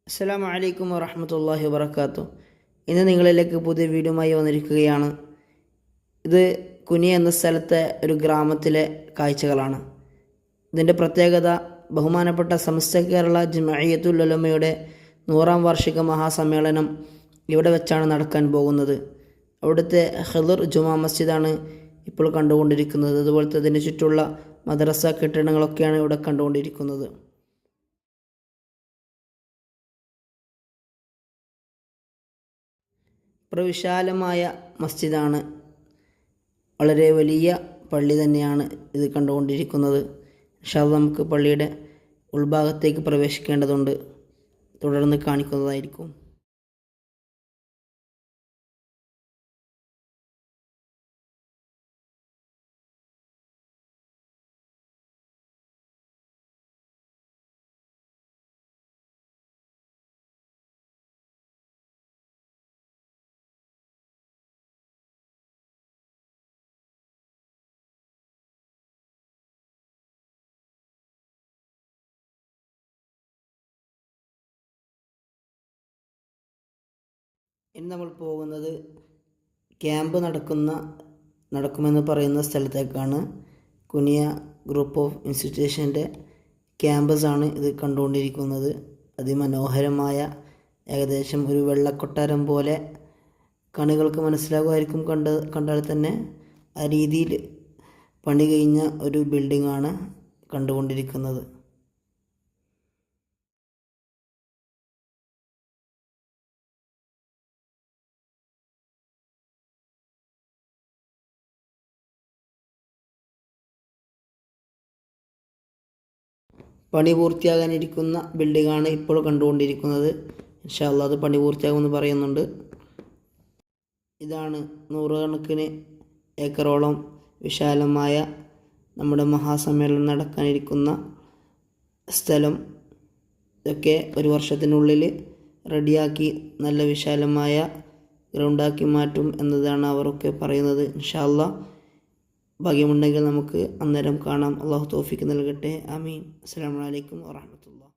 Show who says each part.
Speaker 1: അസ്സലാമു അലൈക്കും വറഹ്മത്തുള്ളാഹി വബറകാതുഹു. ഇന്ന് നിങ്ങളിലേക്ക് പുതിയ വീഡിയോയുമായി വന്നിരിക്കുകയാണ്. ഇത് കുനിയ എന്ന സ്ഥലത്തെ ഒരു ഗ്രാമത്തിലെ കാഴ്ചകളാണ്. ഇതിൻ്റെ പ്രത്യേകത ബഹുമാനപ്പെട്ട സമസ്ത കേരള ജംഇയ്യത്തുൽ ഉലമയുടെ 100-ാം വാർഷിക മഹാസമ്മേളനം ഇവിടെ വെച്ചാണ് നടക്കാൻ പോകുന്നത്. അവിടുത്തെ ഖിദ്ർ ജുമാ മസ്ജിദാണ് ഇപ്പോൾ കണ്ടുകൊണ്ടിരിക്കുന്നത്. അതുപോലത്തെ അതിന് ചുറ്റുള്ള മദ്രസ കെട്ടിടങ്ങളൊക്കെയാണ് ഇവിടെ കണ്ടുകൊണ്ടിരിക്കുന്നത്. പ്രവിശാലമായ മസ്ജിദാണ്. വളരെ വലിയ പള്ളി തന്നെയാണ് ഇത് കണ്ടുകൊണ്ടിരിക്കുന്നത്. ഇൻഷാ അല്ലാഹ് നമുക്ക് പള്ളിയുടെ ഉൾഭാഗത്തേക്ക് പ്രവേശിക്കേണ്ടതുണ്ട്. തുടർന്ന് കാണിക്കുന്നതായിരിക്കും. ഇനി നമ്മൾ പോകുന്നത് ക്യാമ്പ് നടക്കുമെന്ന് പറയുന്ന സ്ഥലത്തേക്കാണ്. കുനിയ ഗ്രൂപ്പ് ഓഫ് ഇൻസ്റ്റിറ്റ്യൂഷൻ്റെ ക്യാമ്പസാണ് ഇത് കണ്ടുകൊണ്ടിരിക്കുന്നത്. അതിമനോഹരമായ ഏകദേശം ഒരു വെള്ളക്കൊട്ടാരം പോലെ കണികൾക്ക് മനസ്സിലാകുമായിരിക്കും. കണ്ടാൽ തന്നെ ആ രീതിയിൽ പണി കഴിഞ്ഞ ഒരു ബിൽഡിംഗാണ് കണ്ടുകൊണ്ടിരിക്കുന്നത്. പണി പൂർത്തിയാകാനിരിക്കുന്ന ബിൽഡിംഗാണ് ഇപ്പോൾ കണ്ടുകൊണ്ടിരിക്കുന്നത്. ഇൻഷാ അല്ലാഹ് അത് പണി പൂർത്തിയാകുമെന്ന് പറയുന്നുണ്ട്. ഇതാണ് 100 കണക്കിന് ഏക്കറോളം വിശാലമായ നമ്മുടെ മഹാസമ്മേളനം നടക്കാനിരിക്കുന്ന സ്ഥലം. ഇതൊക്കെ ഒരു വർഷത്തിനുള്ളിൽ റെഡിയാക്കി നല്ല വിശാലമായ ഗ്രൗണ്ടാക്കി മാറ്റും എന്നതാണ് അവരൊക്കെ പറയുന്നത്. ഇൻഷാ അല്ലാഹ് ഭാഗ്യമുണ്ടെങ്കിൽ നമുക്ക് അന്നേരം കാണാം. അള്ളാഹു തൗഫീഖ് നൽകട്ടെ. ആമീൻ. അസ്സലാമു അലൈക്കും വറഹ്മത്തുള്ളാഹി.